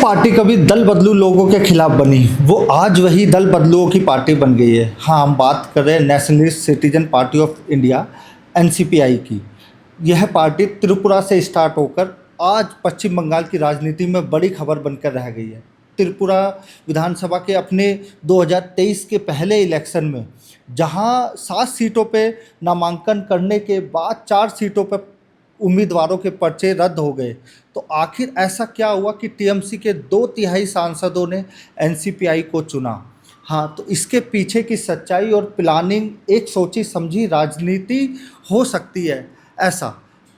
Party कभी दल बदलू लोगों के खिलाफ बनी, वो आज वही दल बदलुओं की पार्टी बन गई है। हाँ, हम बात कर रहे हैं nationalist citizen party of India NCPI की। यह पार्टी त्रिपुरा से स्टार्ट होकर आज पश्चिम बंगाल की राजनीति में बड़ी खबर बनकर रह गई है। त्रिपुरा विधानसभा के अपने 2023 के पहले इलेक्शन में जहां 7 सीटों पे नामांकन करने के बाद 4 सीटों पर उम्मीदवारों के पर्चे रद्द हो गए, तो आखिर ऐसा क्या हुआ कि टीएमसी के 2/3 सांसदों ने एनसीपीआई को चुना। हाँ, तो इसके पीछे की सच्चाई और प्लानिंग एक सोची समझी राजनीति हो सकती है ऐसा।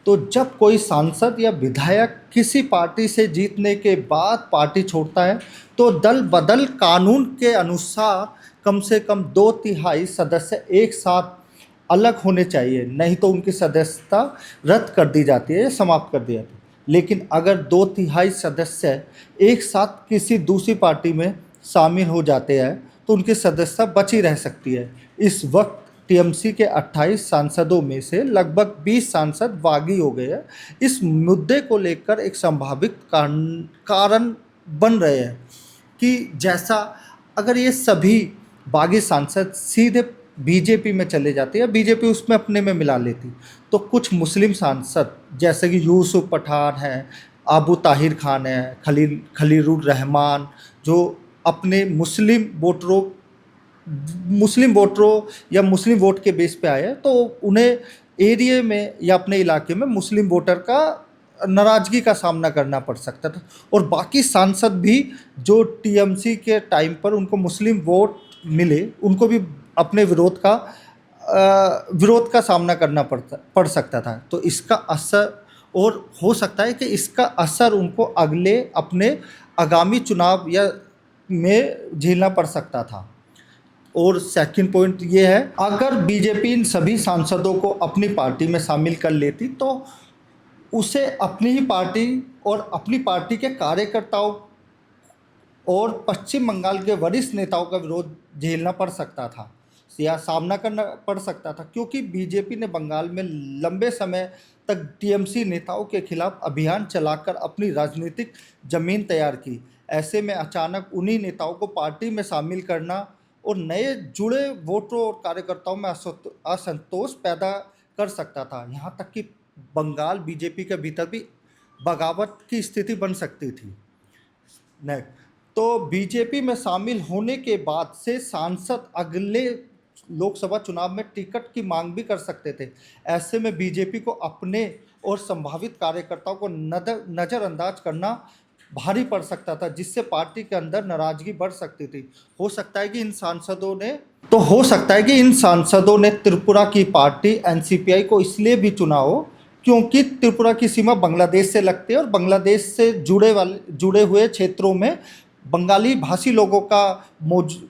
तो जब कोई सांसद या विधायक किसी पार्टी से जीतने के बाद पार्टी छोड़ता है, तो दल बदल कानून के अनुसार कम से कम 2/3 सदस्य एक साथ अलग होने चाहिए, नहीं तो उनकी सदस्यता रद्द कर दी जाती है या समाप्त कर दी जाती है। लेकिन अगर 2/3 सदस्य एक साथ किसी दूसरी पार्टी में शामिल हो जाते हैं, तो उनकी सदस्यता बची रह सकती है। इस वक्त टीएमसी के 28 सांसदों में से लगभग 20 सांसद बागी हो गए हैं। इस मुद्दे को लेकर एक संभावित कारण बन रहे हैं कि जैसा अगर ये सभी बागी सांसद सीधे बीजेपी में चले जाते या बीजेपी उसमें अपने में मिला लेती, तो कुछ मुस्लिम सांसद जैसे कि यूसुफ पठान है, अबू ताहिर खान है, खलीलुर रहमान, जो अपने मुस्लिम वोटरों या मुस्लिम वोट के बेस पे आए हैं, तो उन्हें एरिया में या अपने इलाके में मुस्लिम वोटर का नाराज़गी का सामना करना पड़ सकता था। और बाकी सांसद भी जो टीएमसी के टाइम पर उनको मुस्लिम वोट मिले, उनको भी अपने विरोध का सामना करना पड़ सकता था। तो इसका असर, और हो सकता है कि इसका असर उनको अगले अपने आगामी चुनाव या में झेलना पड़ सकता था। और सेकंड पॉइंट ये है, अगर बीजेपी इन सभी सांसदों को अपनी पार्टी में शामिल कर लेती, तो उसे अपनी ही पार्टी और अपनी पार्टी के कार्यकर्ताओं और पश्चिम बंगाल के वरिष्ठ नेताओं का विरोध झेलना पड़ सकता था या सामना करना पड़ सकता था, क्योंकि बीजेपी ने बंगाल में लंबे समय तक टीएमसी नेताओं के खिलाफ अभियान चलाकर अपनी राजनीतिक जमीन तैयार की। ऐसे में अचानक उन्हीं नेताओं को पार्टी में शामिल करना और नए जुड़े वोटरों और कार्यकर्ताओं में असंतोष पैदा कर सकता था। यहाँ तक कि बंगाल बीजेपी के भीतर भी बगावत की स्थिति बन सकती थी। तो बीजेपी में शामिल होने के बाद से सांसद अगले लोकसभा चुनाव में टिकट की मांग भी कर सकते थे। ऐसे में बीजेपी को अपने और संभावित कार्यकर्ताओं को नज़रअंदाज करना भारी पड़ सकता था, जिससे पार्टी के अंदर नाराजगी बढ़ सकती थी। हो सकता है कि इन सांसदों ने त्रिपुरा की पार्टी एनसीपीआई को इसलिए भी चुना हो क्योंकि त्रिपुरा की सीमा बांग्लादेश से लगती है और बांग्लादेश से जुड़े हुए क्षेत्रों में बंगाली भाषी लोगों का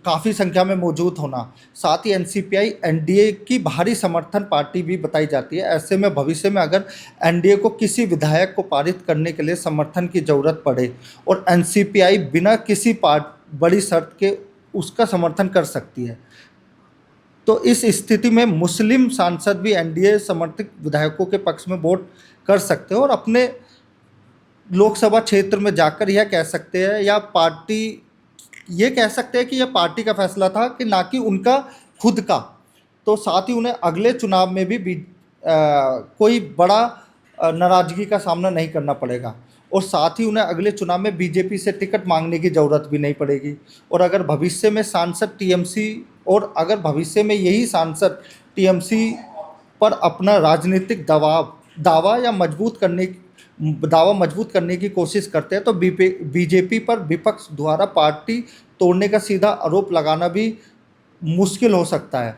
काफ़ी संख्या में मौजूद होना, साथ ही एनसीपीआई एनडीए की भारी समर्थन पार्टी भी बताई जाती है। ऐसे में भविष्य में अगर एनडीए को किसी विधायक को पारित करने के लिए समर्थन की ज़रूरत पड़े और एनसीपीआई बिना किसी बड़ी शर्त के उसका समर्थन कर सकती है, तो इस स्थिति में मुस्लिम सांसद भी एनडीए समर्थित विधायकों के पक्ष में वोट कर सकते हैं और अपने लोकसभा क्षेत्र में जाकर यह कह सकते हैं कि यह पार्टी का फैसला था कि ना कि उनका खुद का। तो साथ ही उन्हें अगले चुनाव में भी कोई बड़ा नाराजगी का सामना नहीं करना पड़ेगा और साथ ही उन्हें अगले चुनाव में बीजेपी से टिकट मांगने की ज़रूरत भी नहीं पड़ेगी। और अगर भविष्य में यही सांसद टीएमसी पर अपना राजनीतिक दावा मजबूत करने की कोशिश करते हैं, तो बीजेपी पर विपक्ष द्वारा पार्टी तोड़ने का सीधा आरोप लगाना भी मुश्किल हो सकता है।